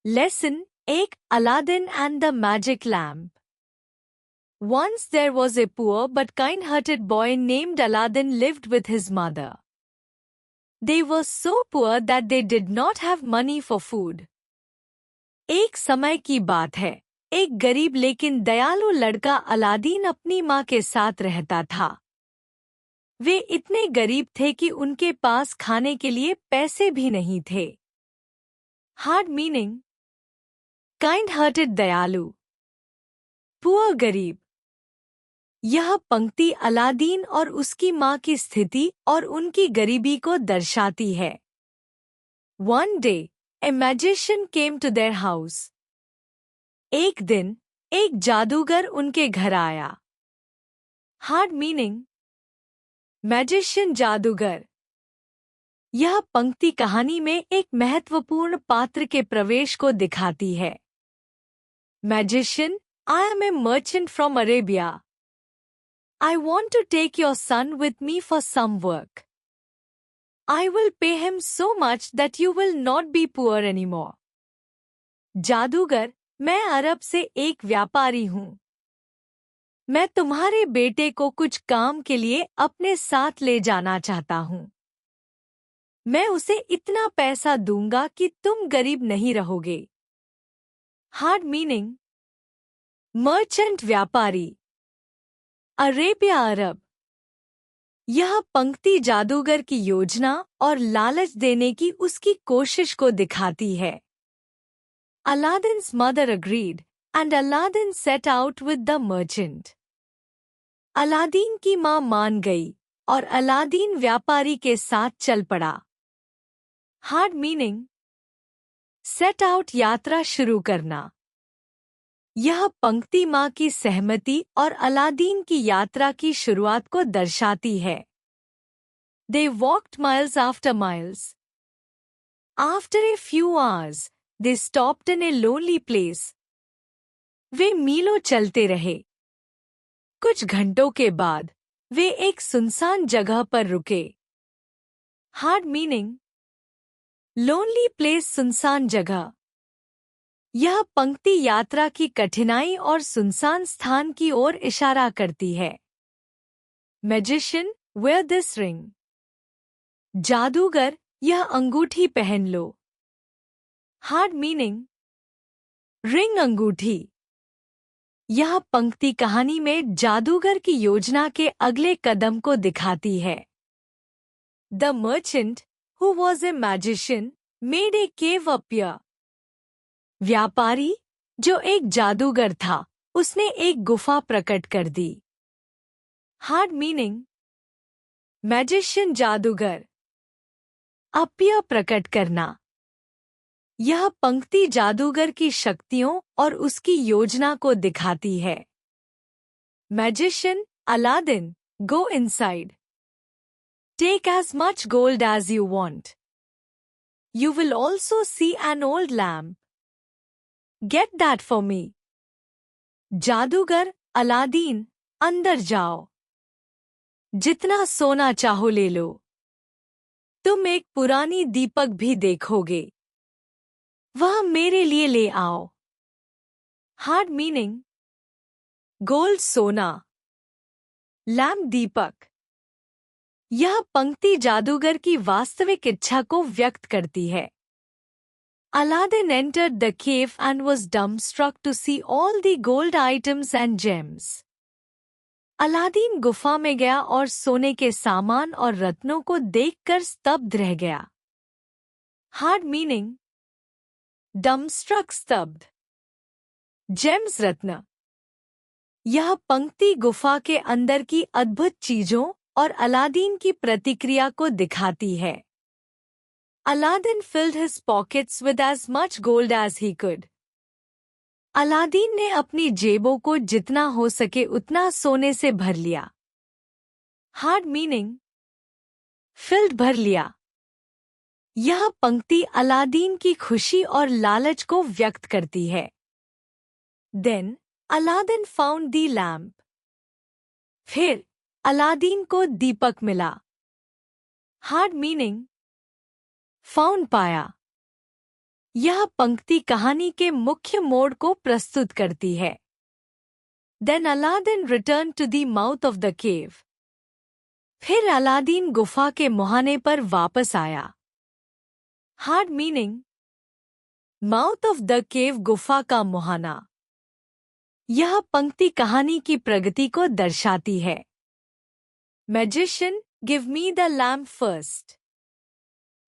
Lesson 8 Aladdin and the Magic Lamp. Once there was a poor but kind-hearted boy named Aladdin lived with his mother. They were so poor that they did not have money for food. एक समय की बात है, एक गरीब लेकिन दयालु लड़का अलादीन अपनी माँ के साथ रहता था। वे इतने गरीब थे कि उनके पास खाने के लिए पैसे भी नहीं थे। हार्ड मीनिंग काइंड-हार्टेड दयालु, पुअर गरीब। यह पंक्ति अलादीन और उसकी माँ की स्थिति और उनकी गरीबी को दर्शाती है। One day, a magician came to their house. एक दिन एक जादूगर उनके घर आया। हार्ड मीनिंग मैजिशियन जादूगर। यह पंक्ति कहानी में एक महत्वपूर्ण पात्र के प्रवेश को दिखाती है। Magician, I am a merchant from Arabia. I want to take your son with me for some work. I will pay him so much that you will not be poor anymore. जादूगर, मैं अरब से एक व्यापारी हूँ। मैं तुम्हारे बेटे को कुछ काम के लिए अपने साथ ले जाना चाहता हूँ। मैं उसे इतना पैसा दूंगा कि तुम गरीब नहीं रहोगे। हार्ड मीनिंग मर्चेंट व्यापारी, अरेबिया अरब। यह पंक्ति जादूगर की योजना और लालच देने की उसकी कोशिश को दिखाती है। Aladdin's mother agreed, and Aladdin set out with the merchant. Aladdin की माँ मान गई और अलादीन व्यापारी के साथ चल पड़ा। हार्ड मीनिंग सेट आउट यात्रा शुरू करना। यह पंक्ति माँ की सहमति और अलादीन की यात्रा की शुरुआत को दर्शाती है। They walked miles after miles. After a few hours, they stopped in a lonely place. वे मीलों चलते रहे। कुछ घंटों के बाद वे एक सुनसान जगह पर रुके। हार्ड मीनिंग लोनली प्लेस, सुनसान जगह। यह पंक्ति यात्रा की कठिनाई और सुनसान स्थान की ओर इशारा करती है। Magician, wear this ring. जादूगर, यह अंगूठी पहन लो। हार्ड मीनिंग रिंग, अंगूठी। यह पंक्ति कहानी में जादूगर की योजना के अगले कदम को दिखाती है। The merchant, who was a magician, made a cave appear. व्यापारी, जो एक जादूगर था, उसने एक गुफा प्रकट कर दी। हार्ड मीनिंग मैजिशियन जादूगर, अपीयर प्रकट करना। यह पंक्ति जादूगर की शक्तियों और उसकी योजना को दिखाती है। Magician, Aladdin, go inside. Take as much gold as you want. You will also see an old lamp. Get that for me. जादूगर, अलादीन, अंदर जाओ। जितना सोना चाहो ले लो। तुम एक पुरानी दीपक भी देखोगे। वह मेरे लिए ले आओ। हार्ड मीनिंग गोल्ड, सोना, लैम्प, दीपक। यह पंक्ति जादूगर की वास्तविक इच्छा को व्यक्त करती है। Aladdin entered the cave and was dumbstruck to see all the gold items and gems. Aladdin गुफा में गया और सोने के सामान और रत्नों को देखकर स्तब्ध रह गया। हार्ड मीनिंग डम्बस्ट्रक, स्तब्ध। जेम्स, रत्न। यह पंक्ति गुफा के अंदर की अद्भुत चीजों और अलादीन की प्रतिक्रिया को दिखाती है। Aladdin filled his pockets with as much gold as he could. Aladdin ने अपनी जेबों को जितना हो सके उतना सोने से भर लिया। हार्ड मीनिंग फिल्ड, भर लिया। यह पंक्ति अलादीन की खुशी और लालच को व्यक्त करती है। Then Aladdin found the lamp. फिर अलादीन को दीपक मिला। हार्ड मीनिंग फाउंड, पाया। यह पंक्ति कहानी के मुख्य मोड़ को प्रस्तुत करती है। Then Aladdin returned to the mouth of the cave. फिर अलादीन गुफा के मुहाने पर वापस आया। Hard meaning, mouth of the cave गुफा का मुहाना। यह पंक्ति कहानी की प्रगति को दर्शाती है। Magician, give me the lamp first.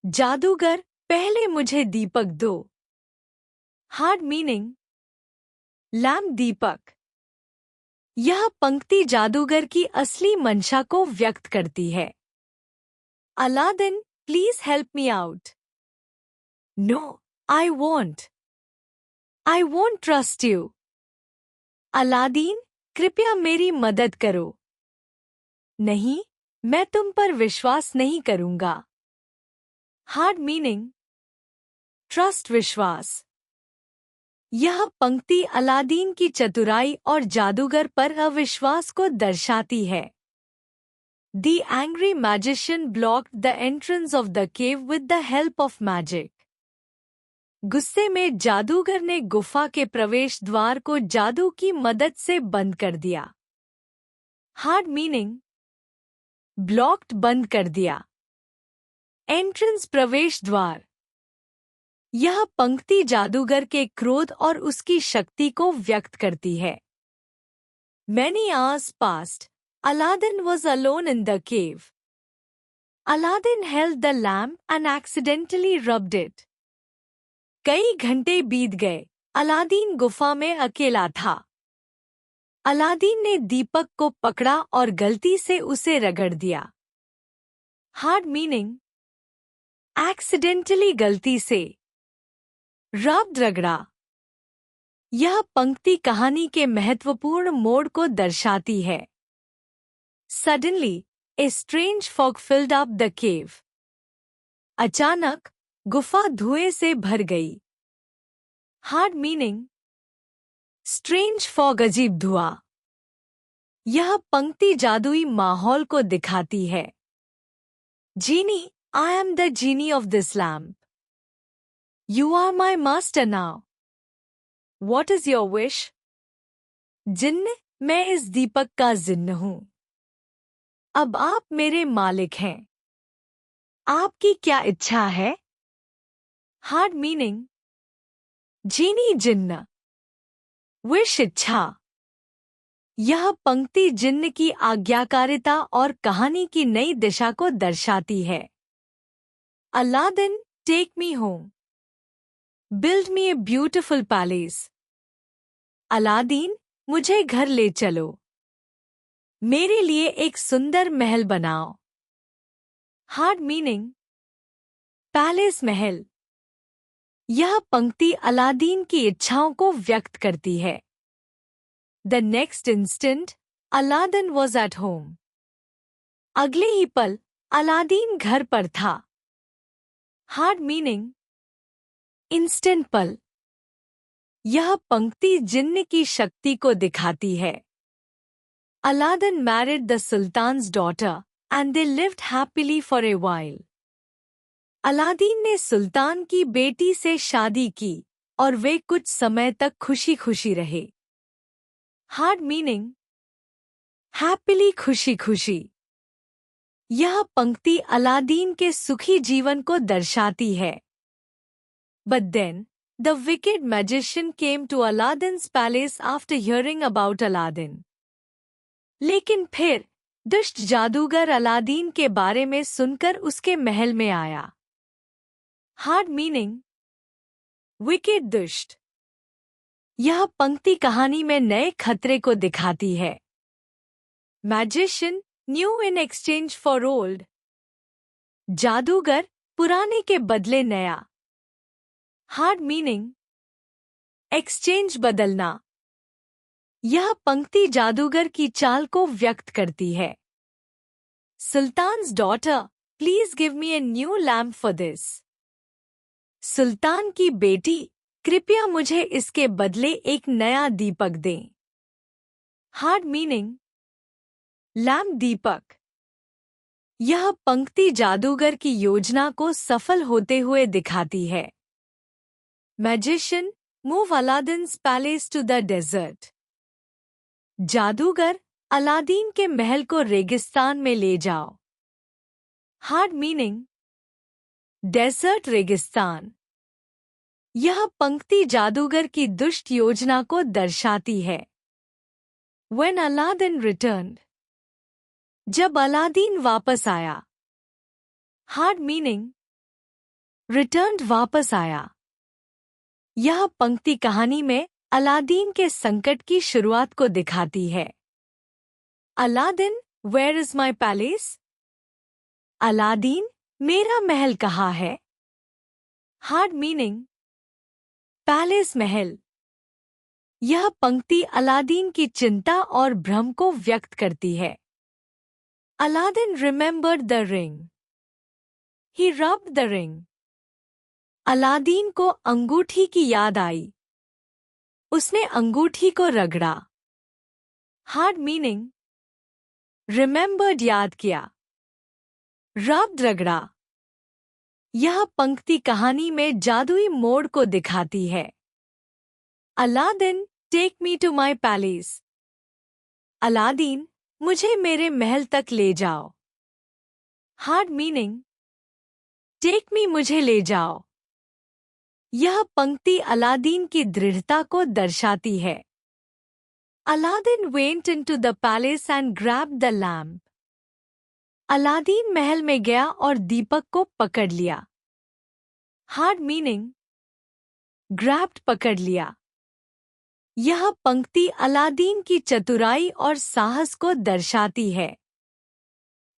जादूगर, पहले मुझे दीपक दो। हार्ड मीनिंग, लैम्प दीपक। यह पंक्ति जादूगर की असली मंशा को व्यक्त करती है। Aladdin, please help me out. No, I want trust you. Aladdin, कृपया मेरी मदद करो। नहीं, मैं तुम पर विश्वास नहीं करूंगा। हार्ड मीनिंग, ट्रस्ट, विश्वास। यह पंक्ति अलादीन की चतुराई और जादूगर पर अविश्वास को दर्शाती है। The angry magician blocked the entrance of the cave with the help of magic. गुस्से में जादूगर ने गुफा के प्रवेश द्वार को जादू की मदद से बंद कर दिया। हार्ड मीनिंग, ब्लॉक्ड, बंद कर दिया। एंट्रेंस, प्रवेश द्वार। यह पंक्ति जादूगर के क्रोध और उसकी शक्ति को व्यक्त करती है। Many hours passed. Aladdin was alone in the cave. Aladdin held the lamp and accidentally rubbed it. कई घंटे बीत गए। अलादीन गुफा में अकेला था। अलादीन ने दीपक को पकड़ा और गलती से उसे रगड़ दिया। हार्ड मीनिंग, एक्सीडेंटली, गलती से। रब्ड, रगड़ा। यह पंक्ति कहानी के महत्वपूर्ण मोड़ को दर्शाती है। Suddenly, a strange fog filled up the cave. अचानक गुफा धुएं से भर गई। हार्ड मीनिंग, स्ट्रेंज फॉग, अजीब धुआं। यह पंक्ति जादुई माहौल को दिखाती है। जीनी, I am the genie of this lamp. You are my master now. What is your wish? जिन्न, मैं इस दीपक का जिन्न हूं। अब आप मेरे मालिक हैं। आपकी क्या इच्छा है? हार्ड मीनिंग, जीनी, जिन्न। विश, इच्छा। यह पंक्ति जिन्न की आज्ञाकारिता और कहानी की नई दिशा को दर्शाती है। Aladdin, take me home. Build me a beautiful palace. Aladdin, मुझे घर ले चलो। मेरे लिए एक सुंदर महल बनाओ। हार्ड मीनिंग, पैलेस, महल। यह पंक्ति अलादीन की इच्छाओं को व्यक्त करती है। The next instant, Aladdin was at home. अगले ही पल अलादीन घर पर था। हार्ड मीनिंग, इंस्टेंट, पल। यह पंक्ति जिन्न की शक्ति को दिखाती है। Aladdin married the Sultan's daughter, and they lived happily for a while. Aladdin ने सुल्तान की बेटी से शादी की और वे कुछ समय तक खुशी खुशी रहे। हार्ड मीनिंग, हैप्पीली, खुशी खुशी। यह पंक्ति अलादीन के सुखी जीवन को दर्शाती है। But then, the wicked magician came to Aladdin's palace after hearing about Aladdin. लेकिन फिर दुष्ट जादूगर अलादीन के बारे में सुनकर उसके महल में आया। हार्ड मीनिंग, विकेड, दुष्ट। यह पंक्ति कहानी में नए खतरे को दिखाती है। Magician, new in exchange for old. जादूगर, पुराने के बदले नया। हार्ड मीनिंग, एक्सचेंज, बदलना। यह पंक्ति जादूगर की चाल को व्यक्त करती है। Sultan's daughter, please give me a new lamp for this. सुल्तान की बेटी, कृपया मुझे इसके बदले एक नया दीपक दें। हार्ड मीनिंग, लैम्प, दीपक। यह पंक्ति जादूगर की योजना को सफल होते हुए दिखाती है। Magician, move Aladdin's palace to the desert. जादूगर, अलादीन के महल को रेगिस्तान में ले जाओ. Hard meaning. डेजर्ट रेगिस्तान. यह पंक्ति जादूगर की दुष्ट योजना को दर्शाती है. When Aladdin returned. जब अलादीन वापस आया. Hard meaning. Returned वापस आया. यह पंक्ति कहानी में अलादीन के संकट की शुरुआत को दिखाती है. Aladdin, where is my palace? Aladdin, मेरा महल कहाँ है? Hard meaning. पैलेस महल. यह पंक्ति अलादीन की चिंता और भ्रम को व्यक्त करती है. Aladdin remembered the ring. He rubbed the ring. Aladdin को अंगूठी की याद आई. उसने अंगूठी को रगड़ा. Hard meaning. Remembered याद किया. Rubbed रगड़ा. यह पंक्ति कहानी में जादुई मोड़ को दिखाती है. Aladdin, take me to my palace. Aladdin, मुझे मेरे महल तक ले जाओ. Hard meaning. Take me, मुझे ले जाओ. यह पंक्ति अलादीन की दृढ़ता को दर्शाती है. Aladdin went into the palace and grabbed the lamp. Aladdin महल में गया और दीपक को पकड़ लिया. Hard meaning. Grabbed पकड़ लिया. यह पंक्ति अलादीन की चतुराई और साहस को दर्शाती है.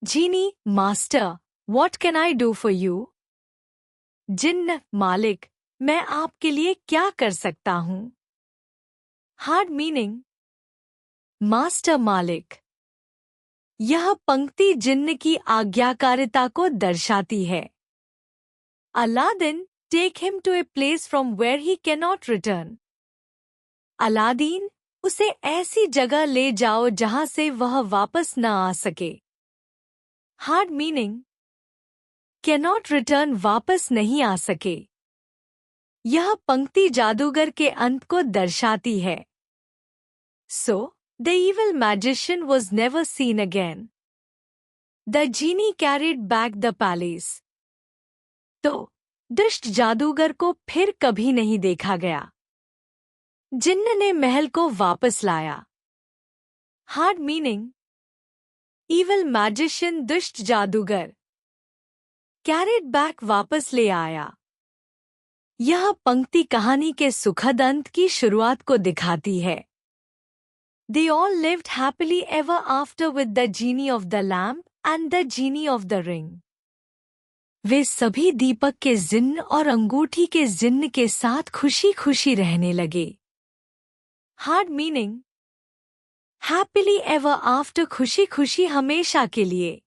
जीनी, master, what can I do for you? जिन्न, मालिक, मैं आपके लिए क्या कर सकता हूँ? Hard meaning. मास्टर, मालिक. यह पंक्ति जिन्न की आज्ञाकारिता को दर्शाती है. Aladdin, take him to a place from where he cannot return. Aladdin, उसे ऐसी जगह ले जाओ जहां से वह वापस न आ सके. Hard meaning. Cannot return, वापस नहीं आ सके. यह पंक्ति जादूगर के अंत को दर्शाती है. So, the evil magician was never seen again. The genie carried back the palace. तो दुष्ट जादूगर को फिर कभी नहीं देखा गया. जिन्न ने महल को वापस लाया. Hard meaning. Evil magician, दुष्ट जादूगर. Carried back, वापस ले आया. यह पंक्ति कहानी के सुखद अंत की शुरुआत को दिखाती है. They all lived happily ever after with the genie of the lamp and the genie of the ring. वे सभी दीपक के जिन्न और अंगूठी के जिन्न के साथ खुशी खुशी रहने लगे. Hard meaning. Happily ever after, खुशी खुशी हमेशा के लिए.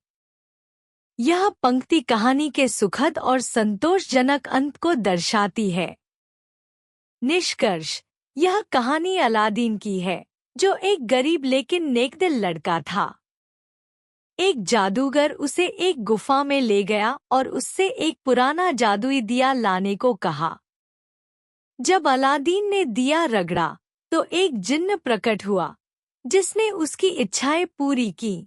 यह पंक्ति कहानी के सुखद और संतोषजनक अंत को दर्शाती है. निष्कर्ष. यह कहानी अलादीन की है, जो एक गरीब लेकिन नेकदिल लड़का था. एक जादूगर उसे एक गुफा में ले गया और उससे एक पुराना जादुई दिया लाने को कहा. जब अलादीन ने दिया रगड़ा तो एक जिन्न प्रकट हुआ, जिसने उसकी इच्छाएं पूरी की.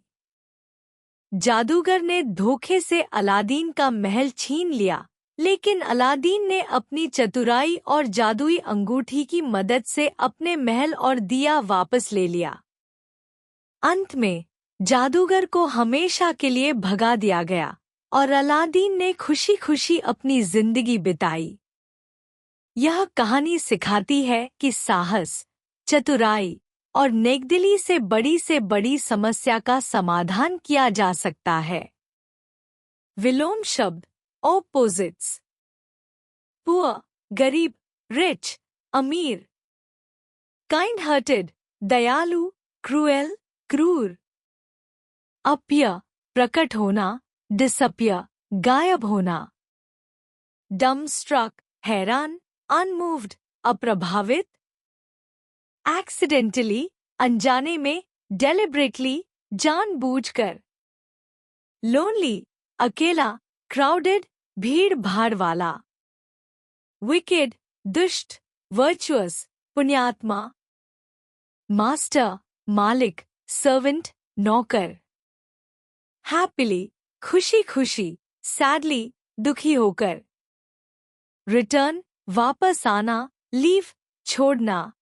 जादूगर ने धोखे से अलादीन का महल छीन लिया, लेकिन अलादीन ने अपनी चतुराई और जादुई अंगूठी की मदद से अपने महल और दिया वापस ले लिया. अंत में जादूगर को हमेशा के लिए भगा दिया गया और अलादीन ने खुशी खुशी अपनी जिंदगी बिताई. यह कहानी सिखाती है कि साहस, चतुराई और नेकदिली से बड़ी समस्या का समाधान किया जा सकता है. विलोम शब्द. ऑपोजिट्स. पुअर, गरीब, रिच, अमीर. काइंड हार्टेड, दयालु, क्रूएल, क्रूर. अपीयर, प्रकट होना, डिसअपीयर, गायब होना. डम्बस्ट्रक, हैरान, अनमूव्ड, अप्रभावित. एक्सीडेंटली, अनजाने में, डेलिबरेटली, जानबूझकर. लोनली, अकेला, क्राउडेड, भीड़ भाड़ वाला. विकेड, दुष्ट virtuous पुण्यात्मा, master मालिक, servant नौकर, happily खुशी खुशी, sadly दुखी होकर, return वापस आना, leave छोड़ना,